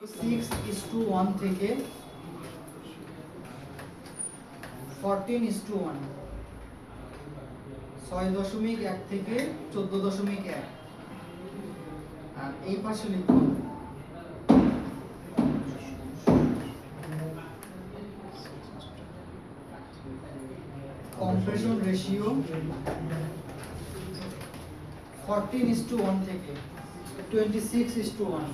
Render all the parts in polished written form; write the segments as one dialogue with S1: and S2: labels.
S1: 6:1 থেকে 14:1, 6.1 থেকে 14.1, আর এই পাশে লিখুন কম্প্রেশন রেশিও 14:1 থেকে 26:1।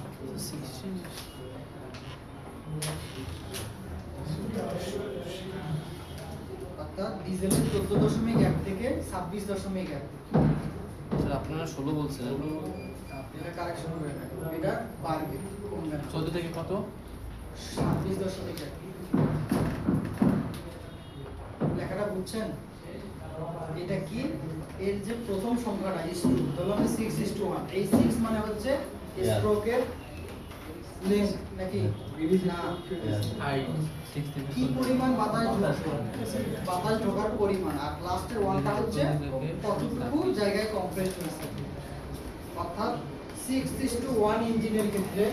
S1: অর্থাৎ ডিজেলের 14.1 থেকে 26.1।
S2: স্যার আপনারা 16 বলছিলেন,
S1: এটা কারেকশন করে নেন, এটা বাড়বে কমবে না।
S2: 14 থেকে কত?
S1: 26.1। লেখাটা বুঝছেন? এটা কি, এর যে প্রথম সংখ্যাটা ইস2, তাহলে আমি 6:1, এই 6 মানে হচ্ছে স্ট্রোকের লেন্থ নাকি না
S2: হাইট 6 থেকে
S1: কি পরিমাণ বাতাস ঢোকে, বাতাস ঢোকার পরিমাণ, আর লাস্টের ওয়ানটা হচ্ছে কতটুকু জায়গায় কমপ্রেস হয়েছে। অর্থাৎ 6:1 ইঞ্জিনের ক্ষেত্রে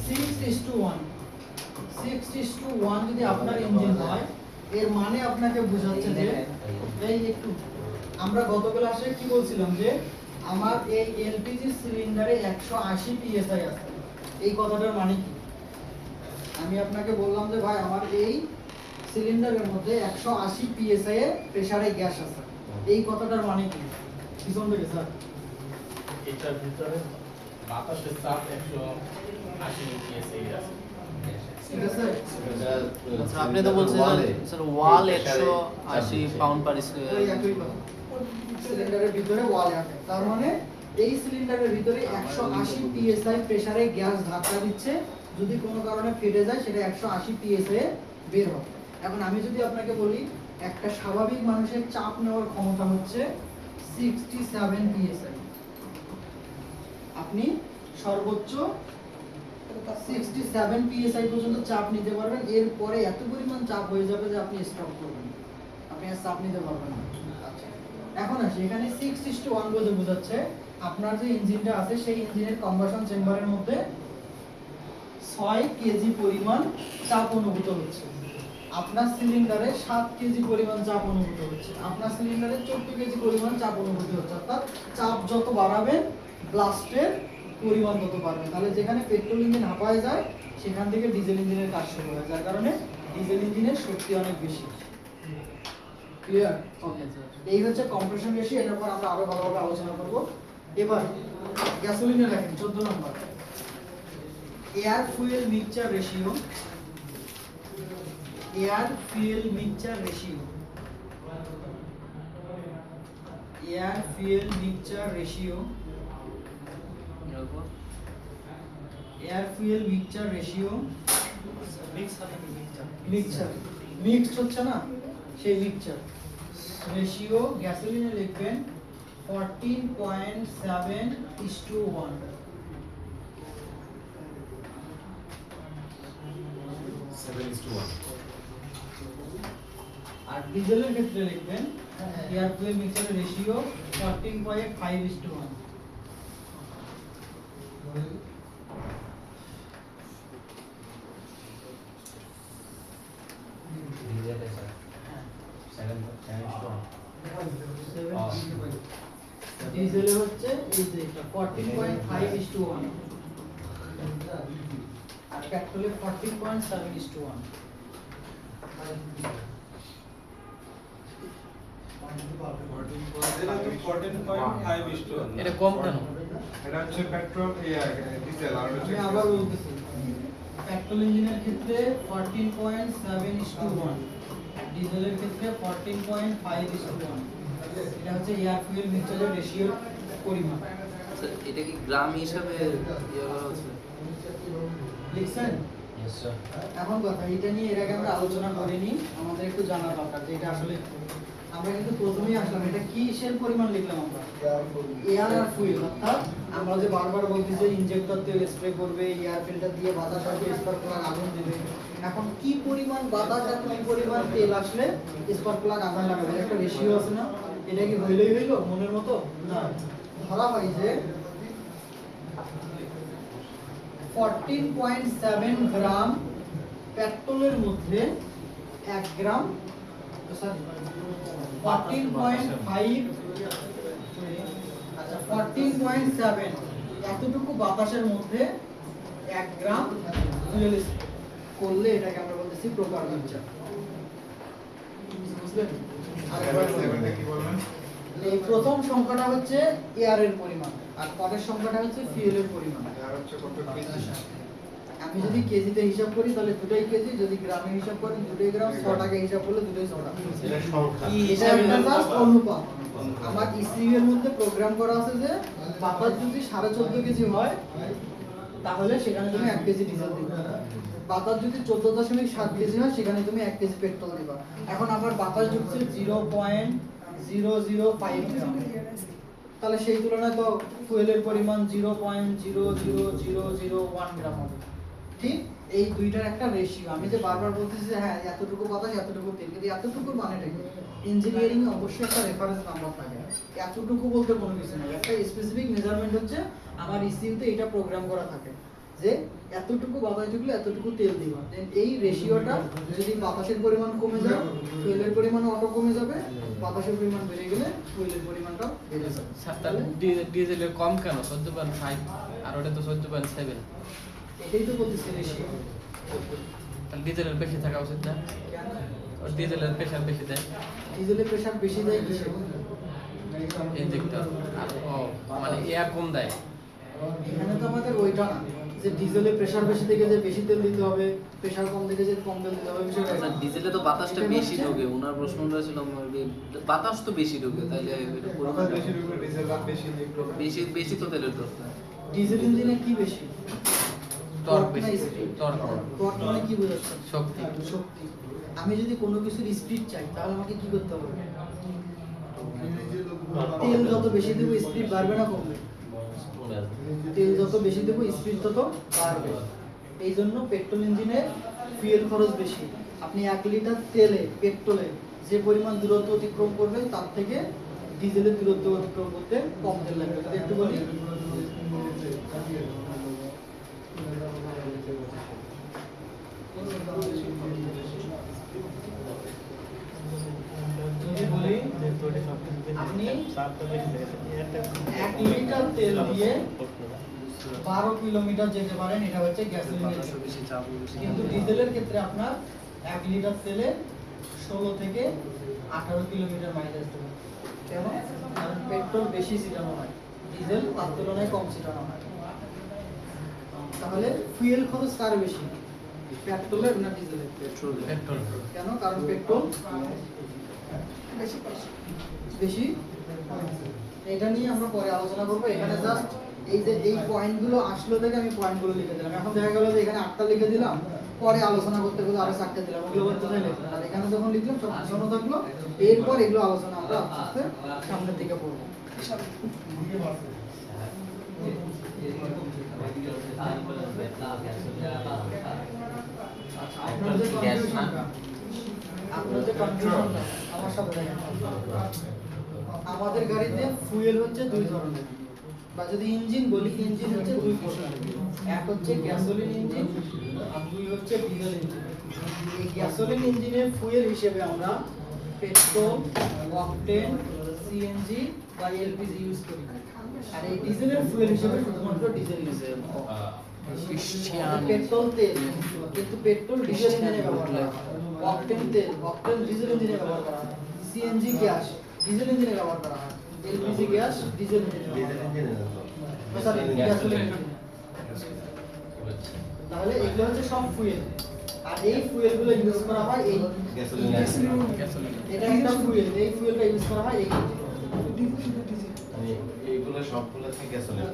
S1: 6:1 যদি আপনার ইঞ্জিন হয়, এর মানে আপনাকে বোঝাচ্ছে যে এই একটু আমরা গত ক্লাসে কি বলছিলাম যে আমার এই এলপিজি সিলিন্ডারে 180 পিএসআই আছে। এই কথাটার মানে কি? আমি আপনাকে বললাম যে ভাই আমার এই সিলিন্ডারের মধ্যে 180 পিএসআই এর প্রেসারে গ্যাস আছে। এই কথাটার মানে কি? পিছন থেকে স্যার,
S3: এটার ভিতরে বাতাসের চাপ 180 psi আছে।
S1: ঠিক আছে?
S2: স্যার আপনি তো বলছেন স্যার ওয়াল 180 পাউন্ড পার
S1: ওই
S2: স্কয়ার।
S1: একই কথা। সিলিন্ডারের ভিতরে ওয়াল আছে, তার মানে এই সিলিন্ডারের ভিতরে 180 পিএসআই প্রেসারে গ্যাস ধাক্কা দিচ্ছে। যদি কোনো কারণে ফেটে যায় সেটা 180 পিএসআই বের হবে। এখন আমি যদি আপনাকে বলি একটা স্বাভাবিক মানুষের চাপ নেওয়ার ক্ষমতা হচ্ছে 67 পিএসআই, আপনি সর্বোচ্চ 67 পিএসআই পর্যন্ত চাপ নিতে পারবেন। এরপরে এত পরিমাণ চাপ হয়ে যাবে যে আপনি স্টপ করবেন, আপনি আর চাপ নিতে পারবেন না। আচ্ছা, এখন আসি এখানে 6:1 বলে বোঝাচ্ছে আপনার যে ইঞ্জিনটা আছে সেই ইঞ্জিনের কম্বাসন চেম্বারের মধ্যে 6 কেজি পরিমাণ চাপ অনুভূত হচ্ছে। আপনার সিলিন্ডারে 7 কেজি পরিমাণ চাপ অনুভূত হচ্ছে, আপনার সিলিন্ডারে 14 কেজি পরিমাণ চাপ অনুভূত হচ্ছে। অর্থাৎ চাপ যত বাড়াবেন ব্লাস্টের পরিমাণ তত বাড়বে। তাহলে যেখানে পেট্রোল ইঞ্জিন হাঁপায় যায় সেখান থেকে ডিজেল ইঞ্জিনের কাজ শুরু হয়, যার কারণে ডিজেল ইঞ্জিনের শক্তি অনেক বেশি। ক্লিয়ার? ওকে, এই হচ্ছে কম্প্রেশন রেশিও। এর উপর আমরা আরো ভালোভাবে আলোচনা করব। এবার গ্যাসোলিনে রাখেন 14 নম্বর, air fuel mixture ratio. Air fuel mixture ratio, air fuel mixture ratio, air fuel mixture ratio, mixture mixed হচ্ছে না, সেই মিক্সচার রেশিও গ্যাসোলিনে লিখবেন 14.7:1।
S3: 7:1
S1: আর ডিজেলের ক্ষেত্রে লিখবেন এয়ার ফুয়েল মিক্সচারের রেশিও 14.5:1। ডিজেলের হচ্ছে এই যে এটা 14.5:1 আর পেট্রোলের 14.7:1।
S2: এটা কম কেন?
S4: এটা হচ্ছে পেট্রোল ডিজেল আর হচ্ছে
S1: আমি আবার বলতেছি, পেট্রোল ইঞ্জিনের ক্ষেত্রে 14.7:1, ডিজেলের ক্ষেত্রে 14.5:1। এটা হচ্ছে এয়ার ফুয়েল মিক্সচারের রেশিওর পরিমাণ।
S2: স্যার এটা কি গ্রাম হিসাবে ইয়ে করা হচ্ছে?
S1: লিখছেন?
S2: Yes sir.
S1: এখন কথা এটা নিয়ে এর আগে আমরা আলোচনা করিনি, আমাদের একটু জানা দরকার যে এটা আসলে আমরা কিন্তু প্রথমেই আসলাম এটা কিসের পরিমাণ লিখলাম আমরা, এয়ার আর ফুয়েল। অর্থাৎ আমরা যে বারবার বলছি যে ইনজেক্টর তেল স্প্রে করবে, এয়ার ফিল্টার দিয়ে বাতাস আসবে, স্পার্ক প্লাগ আগুন দেবে। এখন কি পরিমাণ বাতাস আর কি পরিমাণ তেল আসলে স্পার্ক প্লাগ আগুন লাগাবে, একটা রেশিও আছে না? এটা কি হইলেই হইলো মনের মতো না, ধরা হয় যে 14.7 গ্রাম পেট্রোলের মধ্যে 1 গ্রাম, সরি 14.5, আচ্ছা 14.7 এতটুকু বাতাসের মধ্যে 1 গ্রাম ফুয়েল করলে এটাকে আমরা বলতেছি প্রপার মিক্সচার। বুঝলেন?
S4: আরেকবার 7টা কি বলবেন?
S1: এই প্রথম সংখ্যাটা হচ্ছে এয়ারের পরিমাণ আর পরের সংখ্যাটা হচ্ছে ফুয়েলের পরিমাণ।
S4: আর হচ্ছে কত কেজি?
S1: আমি যদি কেজিতে হিসাব করি তাহলে দুটোই কেজি, যদি গ্রামে হিসাব করেন দুটোই গ্রাম, 100 টাকা হিসাব করলে দুটোই 100 টাকা।
S3: এটা সংখ্যা।
S1: এটা একটা জাস্ট অনুপাত। আমার ইসিইউ এর মধ্যে প্রোগ্রাম করা আছে যে বাতাস যদি 14.5 কেজি হয় তাহলে সেখানে তুমি 1 কেজি ডিজেল দিবে। বাতাস যদি 14.7 কেজি হয় সেখানে তুমি 1 কেজি পেট্রোল দিবা। এখন আমার বাতাস ঢুকছে 0.005 গ্রাম, তাহলে সেই তুলনায় তো ফুয়েলের পরিমাণ 0.00001 গ্রাম হবে। ঠিক এই দুইটার একটা রেশিও। আমি যে বারবার বলতেছি যে হ্যাঁ এতটুকু বাতাস এতটুকু তেল, কিন্তু এতটুকুর মানেটা কি? ইঞ্জিনিয়ারিং এ অবশ্যই একটা রেফারেন্স নাম্বার থাকে। এতটুকু বলতে কোনো কিছু নেই, একটা স্পেসিফিক মেজারমেন্ট হচ্ছে আমার ইসিইউতে এটা প্রোগ্রাম করা থাকে যে এতটুকু বাতাস ঢুকলে এতটুকু তেল দিবা। দেন এই রেশিওটা যদি বাতাসের পরিমাণ কমে যায় ফুয়েলের পরিমাণ অটো কমে যাবে, বাতাসের পরিমাণ বেড়ে গেলে ফুয়েলের পরিমাণটাও বেড়ে যাবে।
S5: তাহলে ডিজেলের কম কেন 14.5 আর ওটা তো 14.7,
S1: এটাই তো বলতেছি রেশিও।
S5: তাহলে ডিজেলের বেশি থাকা উচিত না? ওর ডিজেলের প্রেশার বেশি দেয়
S1: ডিজেলের প্রেসার বেশি দেয় কিসে?
S5: ইনজেক্টর, আর ও মানে এয়ার কম দেয়।
S1: এখানে তো আমাদের ওইটা না যে ডিজেলের প্রেসার বেশি থেকে যে বেশি তেল দিতে হবে, প্রেসার কম থেকে যে কম তেল দিতে হবে, বিষয়টা
S2: আচ্ছা,
S1: এটা।
S2: ডিজেলে তো বাতাসটা
S1: এটা
S2: বেশি
S1: হচ্ছে-
S2: ঢোকে। ওনার প্রশ্নটা ছিল বাতাস তো বেশি ঢোকে, তাহলে এটা পরিমাণ
S4: বাতাস বেশি ঢুকলে ডিজেল দাম বেশি লিখতে হবে।
S2: বেশি বেশি তো তেলের দরকার।
S1: ডিজেল ইঞ্জিনে কি বেশি?
S5: টর্ক
S1: না
S5: বেশি,
S1: speed?
S5: টর্ক
S1: টর্ক মানে কি বোঝাচ্ছে?
S5: শক্তি।
S1: শক্তি। আমি যদি কোনো কিছুর স্পিড চাই তাহলে আমাকে কি করতে হবে? তেল যত বেশি দেবো স্পিড বাড়বে না কমবে? তেল যত বেশি দেবো স্পিড তত বাড়বে। এই জন্য পেট্রোল ইঞ্জিনের ফুয়েল খরচ বেশি। আপনি 1 লিটার তেলে পেট্রোলে যে পরিমাণ দূরত্ব অতিক্রম করবেন তার থেকে ডিজেলের দূরত্ব অতিক্রম করতে কম তেল লাগবে। যদি একটু বলি, যদি বলি আপনি 1 লিটার তেল দিয়ে 12 কিলোমিটার যেতে পারেন, এটা হচ্ছে গ্যাসোলিনের
S2: বাতাসও বেশি, চাপও বেশি।
S1: কিন্তু ডিজেলের ক্ষেত্রে আপনার 1 লিটার তেলে 16 থেকে 18 কিলোমিটার মাইলেজ দেবে। কেন? কারণ পেট্রোল বেশি ছিটানো হয়, ডিজেল তার তুলনায় কম ছিটানো হয়। তাহলে ফুয়েল খরচ কার বেশি, পেট্রোলের না ডিজেলের?
S2: Petrol
S5: petrol.
S1: কেন? কারণ পেট্রোল বেশি। এটা নিয়ে আমরা পরে আলোচনা করবো। এখানে জাস্ট এই যে এই পয়েন্টগুলো আসলো থেকে আমি পয়েন্টগুলো লিখে দিলাম। এখন দেখা গেল যে এখানে 8টা লিখে দিলাম, পরে আলোচনা করতে করতে আরো 4টা দিলাম, ওগুলো বলতে চাই লিখলাম। আর এখানে যখন লিখলাম সব গুছানো থাকলো, এরপর এগুলো আলোচনা আমরা আস্তে আস্তে সামনের দিকে পড়বো। আপনার যে কনফিউশনটা, আপনার যে কনফিউশনটা আমার সাথে দেখেন। আমাদের গাড়িতে ফুয়েল হচ্ছে 2 ধরনের, বা যদি ইঞ্জিন বলি ইঞ্জিন হচ্ছে 2 প্রকারের। এক হচ্ছে গ্যাসোলিন ইঞ্জিন আর 2 হচ্ছে ডিজেল ইঞ্জিন। এই গ্যাসোলিন ইঞ্জিনের ফুয়েল হিসেবে আমরা পেট্রোল, অকটেন, সিএনজি বা এলপিজি ইউজ করি। আর এই ডিজেলের ফুয়েল হিসেবে শুধুমাত্র ডিজেল ইউজ করি। পেট্রোল তেল কিন্তু পেট্রোল ডিজেল ইঞ্জিনে ব্যবহার করা হয়। অকটেন তেল অকটেন ডিজেল ইঞ্জিনে ব্যবহার করা হয়। সিএনজি গ্যাস ডিজেল ইঞ্জিনে ব্যবহার করা হয়। এলপিজি গ্যাস ডিজেল ইঞ্জিনে ব্যবহার করা হয়। সরি, গ্যাসোলিন ইঞ্জিনে। তাহলে এগুলো হচ্ছে সব ফুয়েল। আর এই ফুয়েলগুলো ইউজ করা হয় এই
S3: গ্যাসোলিন।
S1: এটা একটা ফুয়েল, এই ফুয়েলটা ইউজ করা হয় এই
S3: মানে এইগুলো সবগুলোকে গ্যাসোলিন।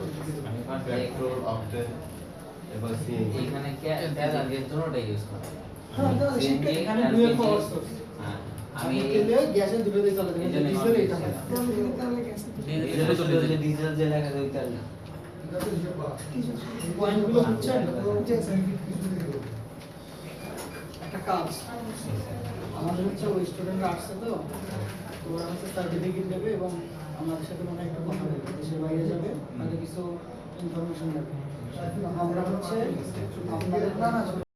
S3: পেট্রোল, অকটেন এবং সিএনজি।
S6: এখানে তেল আর গ্যাস দুটোটাই ইউজ করা হয়।
S1: হ্যাঁ, তো সেটা এখানে ডুয়াল পাওয়ার সোর্স।
S6: হ্যাঁ,
S1: আমি
S6: আমি
S1: তেলে গ্যাসের দুটোতেই চলে যাবে,
S6: এইজন্য
S1: ডিজেল এটা হয়।
S6: ডিজেল যে লেখা যায় তেল না।
S1: পয়েন্টগুলো বুঝছেন? একটা কাজ আমাদের হচ্ছে ওই স্টুডেন্টরা আসছে তো তো ওরা হচ্ছে সার্টিফিকেট দেবে এবং আমাদের সাথে মনে হয় একটু কথা বলবে, দেশের বাইরে যাবে, তাদের কিছু ইনফরমেশন দেবে। আমরা হচ্ছে আপনাদের না